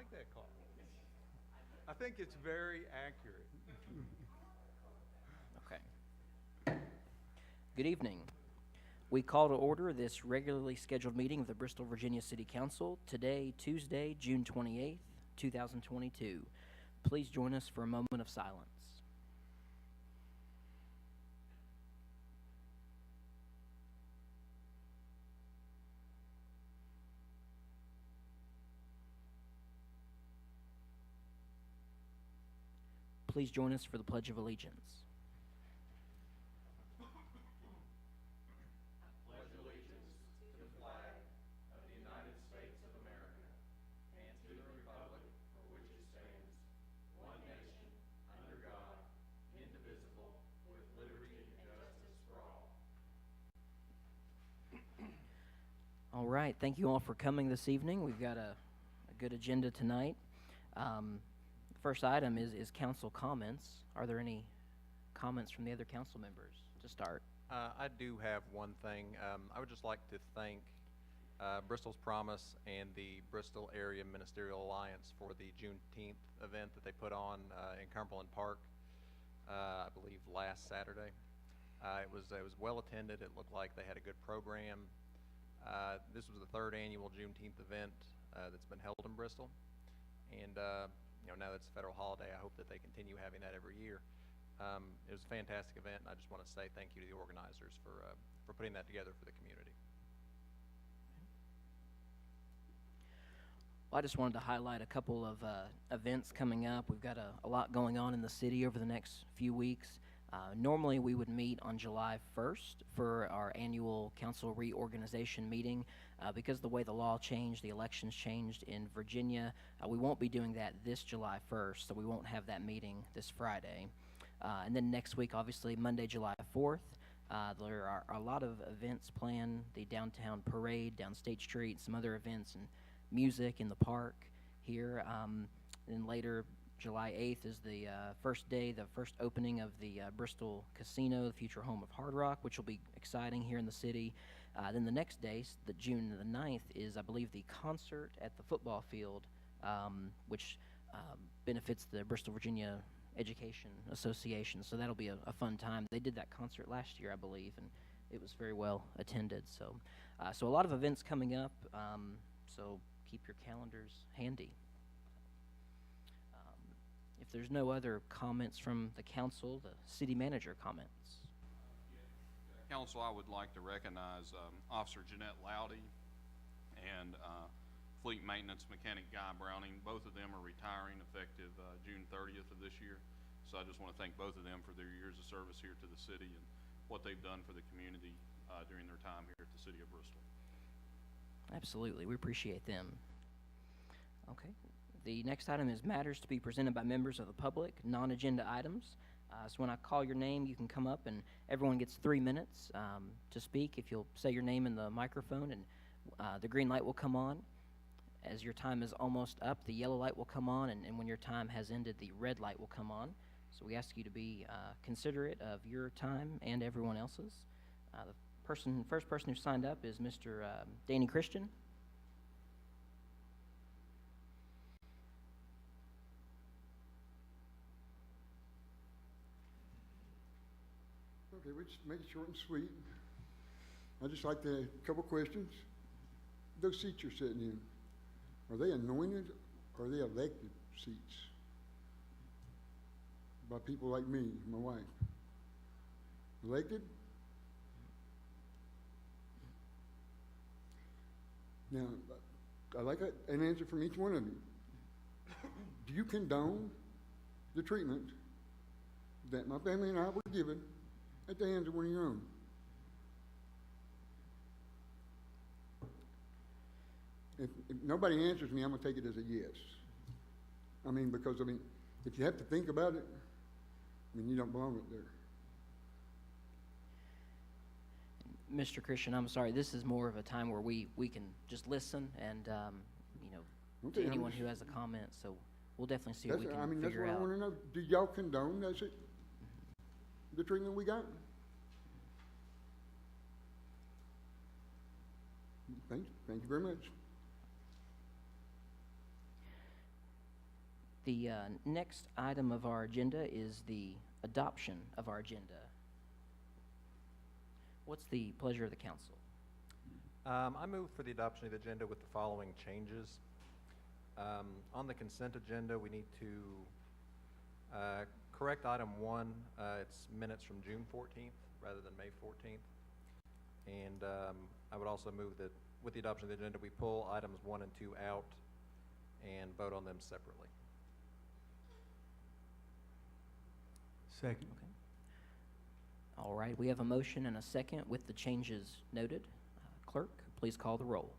like that call. I think it's very accurate. Okay. Good evening. We call to order this regularly scheduled meeting of the Bristol, Virginia City Council today, Tuesday, June 28th, 2022. Please join us for a moment of silence. Please join us for the Pledge of Allegiance. All right, thank you all for coming this evening. We've got a good agenda tonight. The first item is council comments. Are there any comments from the other council members to start? I do have one thing. I would just like to thank Bristol's Promise and the Bristol Area Ministerial Alliance for the Juneteenth event that they put on in Cumberland Park, I believe last Saturday. It was well attended. It looked like they had a good program. This was the third annual Juneteenth event that's been held in Bristol, and now that's a federal holiday. I hope that they continue having that every year. It was a fantastic event, and I just want to say thank you to the organizers for putting that together for the community. Well, I just wanted to highlight a couple of events coming up. We've got a lot going on in the city over the next few weeks. Normally we would meet on July 1st for our annual council reorganization meeting. Because the way the law changed, the elections changed in Virginia, we won't be doing that this July 1st, so we won't have that meeting this Friday. And then next week, obviously, Monday, July 4th, there are a lot of events planned, the downtown parade down State Street, some other events and music in the park here. Then later, July 8th is the first opening of the Bristol Casino, the future home of Hard Rock, which will be exciting here in the city. Then the next day, the June the 9th, is, I believe, the concert at the football field, which benefits the Bristol, Virginia Education Association. So that'll be a fun time. They did that concert last year, I believe, and it was very well attended. So a lot of events coming up, so keep your calendars handy. If there's no other comments from the council, the city manager comments. Council, I would like to recognize Officer Jeanette Loudy and Fleet Maintenance Mechanic Guy Browning. Both of them are retiring effective June 30th of this year. So I just want to thank both of them for their years of service here to the city and what they've done for the community during their time here at the city of Bristol. Absolutely, we appreciate them. Okay. The next item is matters to be presented by members of the public, non-agenda items. So when I call your name, you can come up, and everyone gets 3 minutes to speak. If you'll say your name in the microphone, and the green light will come on. As your time is almost up, the yellow light will come on, and when your time has ended, the red light will come on. So we ask you to be considerate of your time and everyone else's. The first person who signed up is Mr. Danny Christian. Okay, we'll just make it short and sweet. I'd just like to, a couple questions. Those seats you're sitting in, are they anointed or are they elected seats? By people like me, my wife. Elected? Now, I'd like an answer from each one of you. Do you condone the treatment that my family and I were given at the hands of one of your own? If nobody answers me, I'm going to take it as a yes. Because if you have to think about it, you don't belong up there. Mr. Christian, I'm sorry, this is more of a time where we can just listen and, Okay, to anyone who has a comment, so we'll definitely see what we can figure out. That's what I want to know. Do y'all condone the treatment we got? Thank you very much. The next item of our agenda is the adoption of our agenda. What's the pleasure of the council? I move for the adoption of the agenda with the following changes. On the consent agenda, we need to correct item 1. It's minutes from June 14th rather than May 14th. And I would also move that with the adoption of the agenda, we pull items 1 and 2 out and vote on them separately. Second. Okay. All right, we have a motion and a second with the changes noted. Clerk, please call the roll.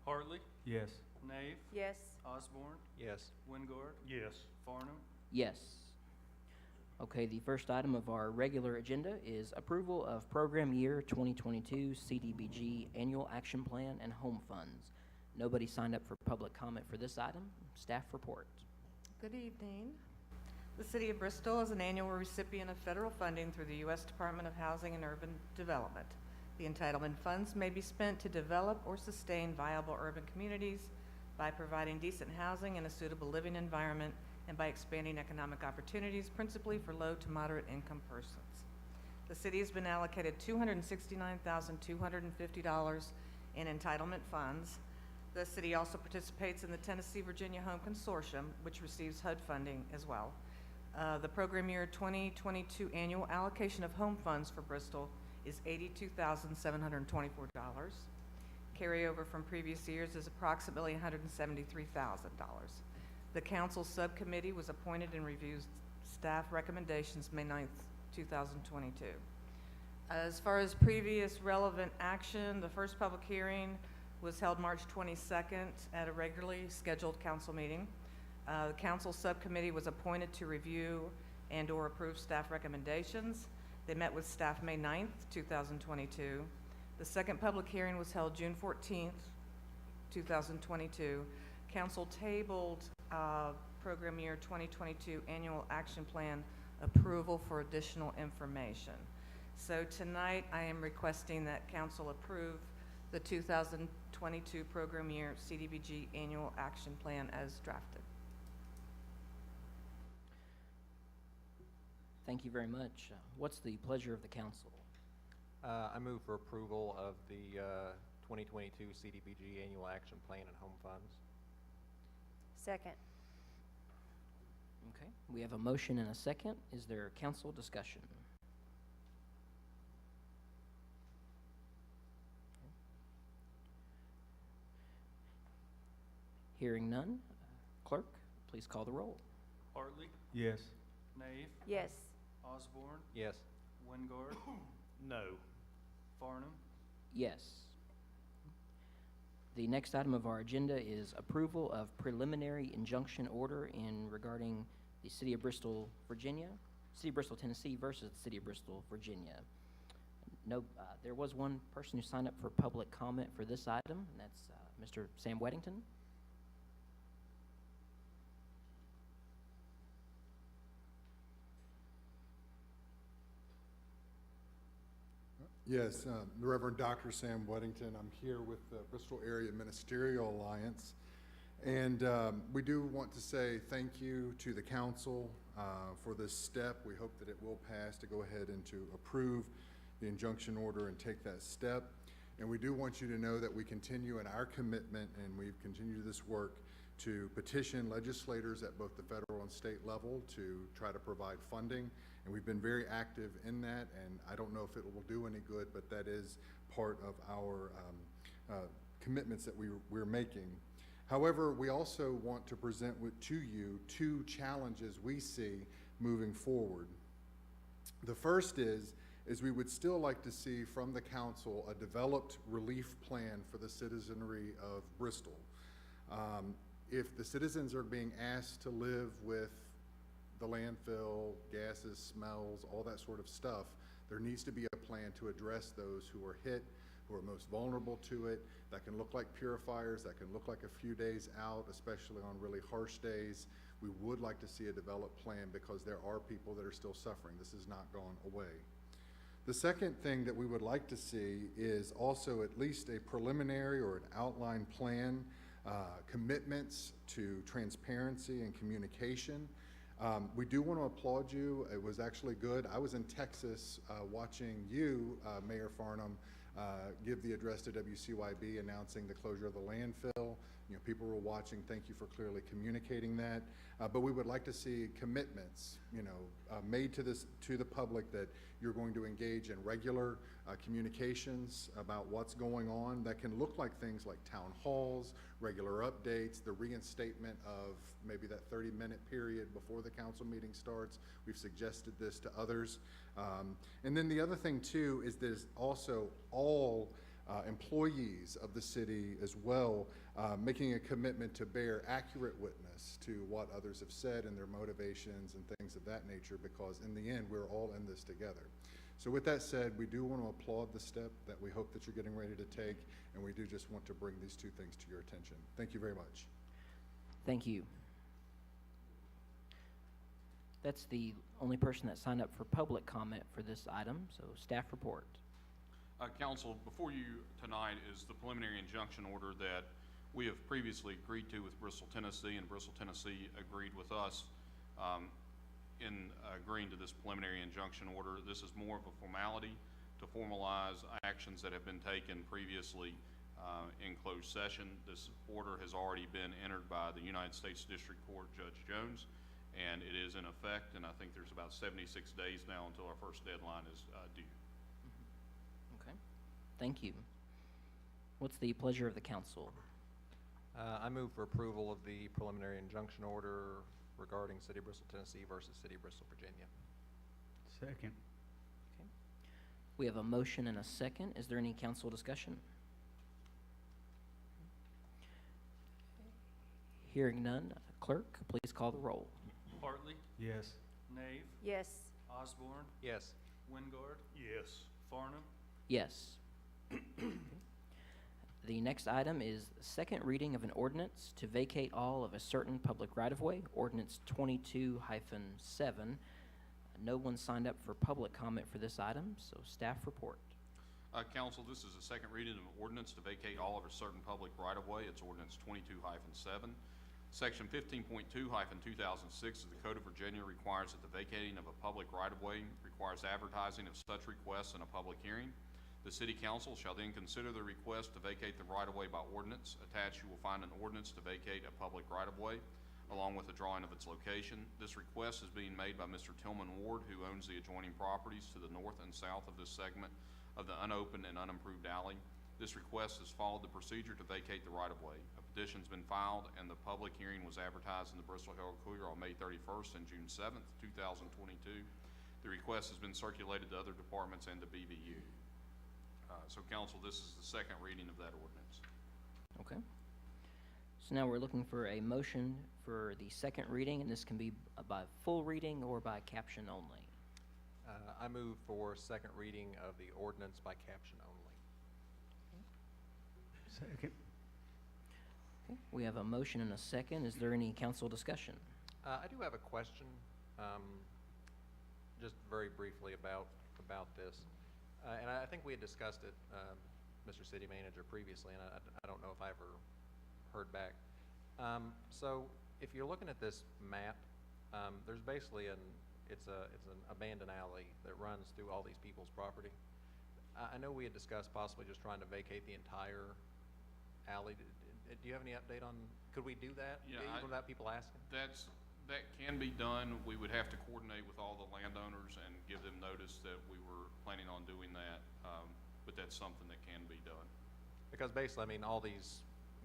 Hartley, Yes. Nave, Yes. Osborne, Yes. Wingard, Yes. Farnum, Yes. Okay, the first item of our regular agenda is approval of program year 2022 CDBG Annual Action Plan and Home Funds. Nobody signed up for public comment for this item. Staff report. Good evening. The City of Bristol is an annual recipient of federal funding through the U.S. Department of Housing and Urban Development. The entitlement funds may be spent to develop or sustain viable urban communities by providing decent housing and a suitable living environment and by expanding economic opportunities, principally for low to moderate income persons. The city has been allocated $269,250 in entitlement funds. The city also participates in the Tennessee-Virginia Home Consortium, which receives HUD funding as well. The program year 2022 annual allocation of home funds for Bristol is $82,724. Carryover from previous years is approximately $173,000. The council subcommittee was appointed and reviews staff recommendations May 9th, 2022. As far as previous relevant action, the first public hearing was held March 22nd at a regularly scheduled council meeting. The council subcommittee was appointed to review and/or approve staff recommendations. They met with staff May 9th, 2022. The second public hearing was held June 14th, 2022. Council tabled program year 2022 annual action plan approval for additional information. So tonight I am requesting that council approve the 2022 program year CDBG annual action plan as drafted. Thank you very much. What's the pleasure of the council? I move for approval of the 2022 CDBG Annual Action Plan and Home Funds. Second. Okay, we have a motion and a second. Is there council discussion? Hearing none, clerk, please call the roll. Hartley, Yes. Nave, Yes. Osborne, Yes. Wingard, No. Farnum, Yes. The next item of our agenda is approval of preliminary injunction order in regarding the City of Bristol, Tennessee versus the City of Bristol, Virginia. No, there was one person who signed up for public comment for this item, and that's Mr. Sam Weddington. Yes, the Reverend Dr. Sam Weddington. I'm here with the Bristol Area Ministerial Alliance. And we do want to say thank you to the council for this step. We hope that it will pass to go ahead and to approve the injunction order and take that step. And we do want you to know that we continue in our commitment, and we've continued this work to petition legislators at both the federal and state level to try to provide funding. And we've been very active in that, and I don't know if it will do any good, but that is part of our commitments that we're making. However, we also want to present to you two challenges we see moving forward. The first is we would still like to see from the council a developed relief plan for the citizenry of Bristol. If the citizens are being asked to live with the landfill, gases, smells, all that sort of stuff, there needs to be a plan to address those who are hit, who are most vulnerable to it. That can look like purifiers, that can look like a few days out, especially on really harsh days. We would like to see a developed plan because there are people that are still suffering. This has not gone away. The second thing that we would like to see is also at least a preliminary or an outline plan commitments to transparency and communication. We do want to applaud you. It was actually good. I was in Texas watching you, Mayor Farnham, give the address to WCYB announcing the closure of the landfill. You know, people were watching. Thank you for clearly communicating that. But we would like to see commitments, made to the public that you're going to engage in regular communications about what's going on. That can look like things like town halls, regular updates, the reinstatement of maybe that 30-minute period before the council meeting starts. We've suggested this to others. And then the other thing too is there's also all employees of the city as well, making a commitment to bear accurate witness to what others have said and their motivations and things of that nature, because in the end, we're all in this together. So with that said, we do want to applaud the step that we hope that you're getting ready to take, and we do just want to bring these two things to your attention. Thank you very much. Thank you. That's the only person that signed up for public comment for this item, so staff report. Council, before you tonight is the preliminary injunction order that we have previously agreed to with Bristol, Tennessee, and Bristol, Tennessee agreed with us in agreeing to this preliminary injunction order. This is more of a formality to formalize actions that have been taken previously in closed session. This order has already been entered by the United States District Court Judge Jones, and it is in effect, and I think there's about 76 days now until our first deadline is due. Okay, thank you. What's the pleasure of the council? I move for approval of the preliminary injunction order regarding City of Bristol, Tennessee versus City of Bristol, Virginia. Second. Okay. We have a motion and a second. Is there any council discussion? Hearing none, clerk, please call the roll. Hartley, Yes. Nave, Yes. Osborne, Yes. Wingard, Yes. Farnham, Yes. The next item is second reading of an ordinance to vacate all of a certain public right-of-way, ordinance 22-7. No one signed up for public comment for this item, so staff report. Council, this is a second reading of an ordinance to vacate all of a certain public right-of-way. It's ordinance 22-7. Section 15.2-2006 of the Code of Virginia requires that the vacating of a public right-of-way requires advertising of such requests in a public hearing. The City Council shall then consider the request to vacate the right-of-way by ordinance. Attached, you will find an ordinance to vacate a public right-of-way, along with a drawing of its location. This request is being made by Mr. Tillman Ward, who owns the adjoining properties to the north and south of this segment of the unopened and unimproved alley. This request has followed the procedure to vacate the right-of-way. A petition's been filed, and the public hearing was advertised in the Bristol Herald-Courier on May 31st and June 7th, 2022. The request has been circulated to other departments and to BVU. So council, this is the second reading of that ordinance. Okay. So now we're looking for a motion for the second reading, and this can be by full reading or by caption only. I move for second reading of the ordinance by caption only. Second. Okay. We have a motion and a second. Is there any council discussion? I do have a question, just very briefly about this. And I think we had discussed it, Mr. City Manager, previously, and I don't know if I ever heard back. So if you're looking at this map, there's basically it's an abandoned alley that runs through all these people's property. I know we had discussed possibly just trying to vacate the entire alley. Do you have any update on, could we do that? Yeah, even without people asking? That can be done. We would have to coordinate with all the landowners and give them notice that we were planning on doing that, but that's something that can be done. Because basically, I mean,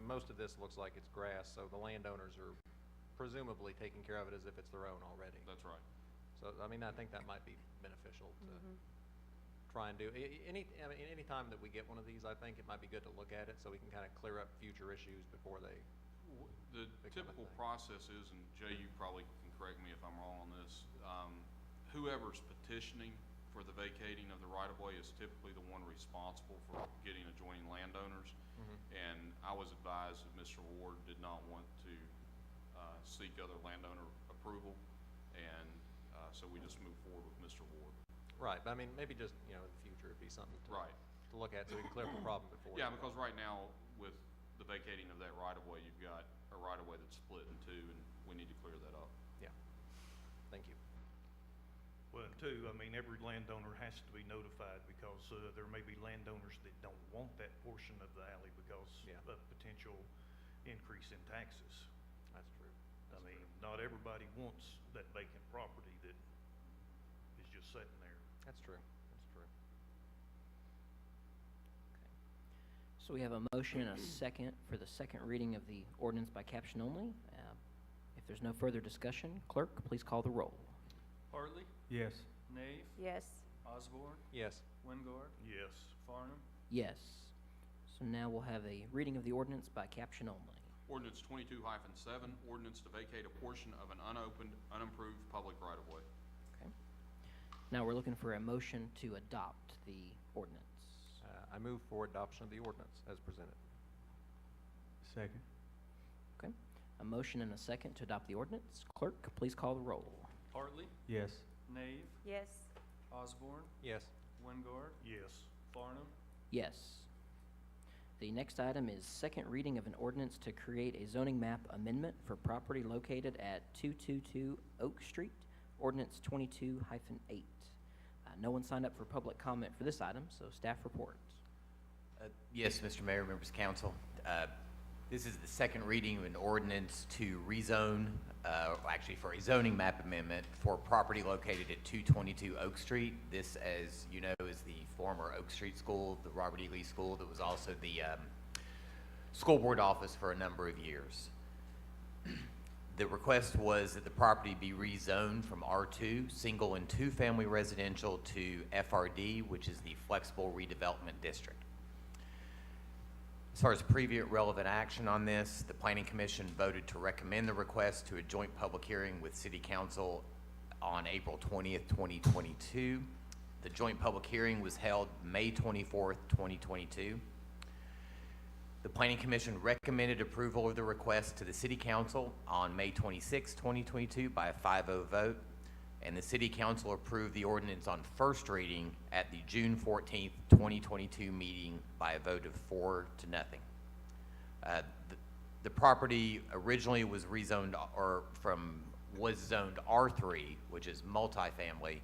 most of this looks like it's grass, so the landowners are presumably taking care of it as if it's their own already. That's right. So, I mean, I think that might be beneficial to try and do. Any time that we get one of these, I think it might be good to look at it so we can kind of clear up future issues before they. The typical process is, and Jay, you probably can correct me if I'm wrong on this, whoever's petitioning for the vacating of the right-of-way is typically the one responsible for getting adjoining landowners. And I was advised that Mr. Ward did not want to seek other landowner approval, and so we just moved forward with Mr. Ward. Right, but I mean, maybe just, in the future, it'd be something to look at so we can clear up the problem before. Yeah, because right now, with the vacating of that right-of-way, you've got a right-of-way that's split in two, and we need to clear that up. Yeah. Thank you. Well, and two, I mean, every landowner has to be notified because there may be landowners that don't want that portion of the alley because Yeah. of potential increase in taxes. That's true. I mean, not everybody wants that vacant property that is just sitting there. That's true. That's true. So we have a motion and a second for the second reading of the ordinance by caption only. If there's no further discussion, clerk, please call the roll. Hartley? Yes. Nave? yes, Osborne? Yes. Wingard? Yes. Farnum? Yes. So now we'll have a reading of the ordinance by caption only. Ordinance 22-7, ordinance to vacate a portion of an unopened, unimproved public right-of-way. Okay. Now we're looking for a motion to adopt the ordinance. I move for adoption of the ordinance as presented. Second. Okay. A motion and a second to adopt the ordinance. Clerk, please call the roll. Hartley? Yes. Nave? yes, Osborne? Yes. Wingard? Yes. Farnum? Yes. The next item is second reading of an ordinance to create a zoning map amendment for property located at 222 Oak Street, ordinance 22-8. No one signed up for public comment for this item, so staff reports. Yes, Mr. Mayor, members of council. This is the second reading of an ordinance to rezone, actually for a zoning map amendment for property located at 222 Oak Street. This, as you know, is the former Oak Street School, the Robert E. Lee School that was also the school board office for a number of years. The request was that the property be rezoned from R2, single and two-family residential, to FRD, which is the Flexible Redevelopment District. As far as previous relevant action on this, the Planning Commission voted to recommend the request to a joint public hearing with City Council on April 20th, 2022. The joint public hearing was held May 24th, 2022. The Planning Commission recommended approval of the request to the City Council on May 26, 2022 by a 5-0 vote, and the City Council approved the ordinance on first reading at the June 14, 2022 meeting by a vote of 4-0. The property originally was rezoned was zoned R3, which is multifamily,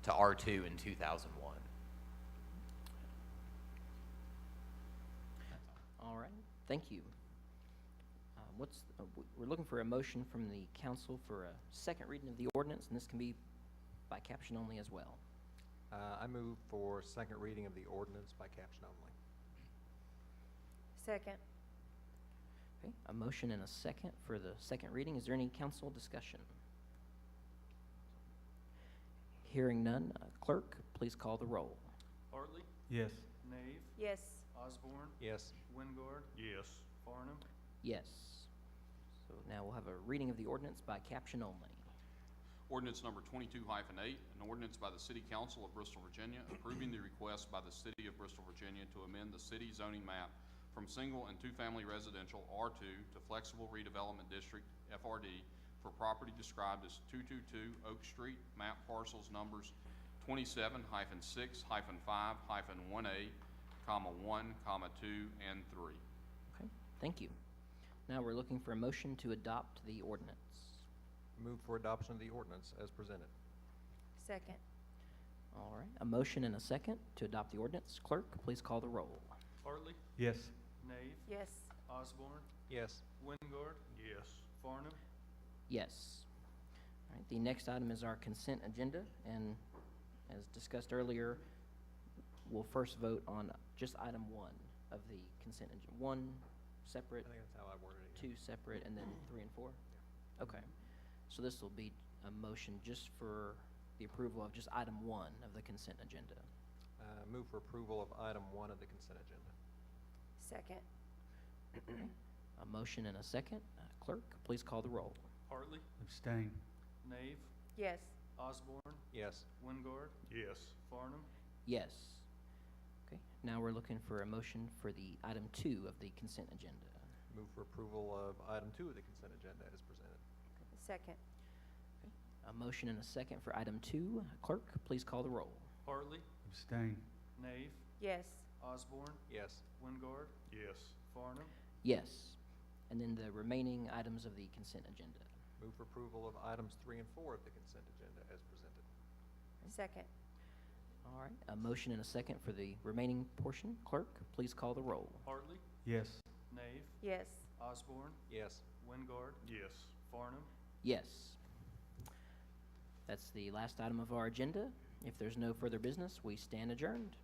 to R2 in 2001. All right, thank you. We're looking for a motion from the council for a second reading of the ordinance, and this can be by caption only as well. I move for second reading of the ordinance by caption only. second, Okay, a motion and a second for the second reading. Is there any council discussion? Hearing none, clerk, please call the roll. Hartley? Yes. Nave? yes, Osborne? Yes. Wingard? Yes. Farnum? Yes. So now we'll have a reading of the ordinance by caption only. Ordinance number 22-8, an ordinance by the City Council of Bristol, Virginia, approving the request by the City of Bristol, Virginia to amend the city zoning map from single and two-family residential R2 to Flexible Redevelopment District FRD for property described as 222 Oak Street, map parcels numbers 27-6-5-1A, 1, 2, and 3. Okay, thank you. Now we're looking for a motion to adopt the ordinance. Move for adoption of the ordinance as presented. second, All right, a motion and a second to adopt the ordinance. Clerk, please call the roll. Hartley? Yes. Nave? yes, Osborne? Yes. Wingard? Yes. Farnum? Yes. All right, the next item is our consent agenda, and as discussed earlier, we'll first vote on just item 1 of the consent agenda. 1 separate, I think that's how I worded it. 2 separate, and then 3 and 4? Okay. So this will be a motion just for the approval of just item 1 of the consent agenda. Move for approval of item 1 of the consent agenda. second, A motion and a second. Clerk, please call the roll. Hartley? Abstain. Nave? yes, Osborne? Yes. Wingard? Yes. Farnum? Yes. Okay, now we're looking for a motion for the item 2 of the consent agenda. Move for approval of item 2 of the consent agenda as presented. second, A motion and a second for item 2. Clerk, please call the roll. Hartley? Abstain. Nave? yes, Osborne? Yes. Wingard? Yes. Farnum? Yes. And then the remaining items of the consent agenda. Move for approval of items 3 and 4 of the consent agenda as presented. Second. All right, a motion and a second for the remaining portion. Clerk, please call the roll. Hartley, Yes. Nave, Yes. Osborne, Yes. Wingard, Yes. Farnum. Yes. That's the last item of our agenda. If there's no further business, we stand adjourned.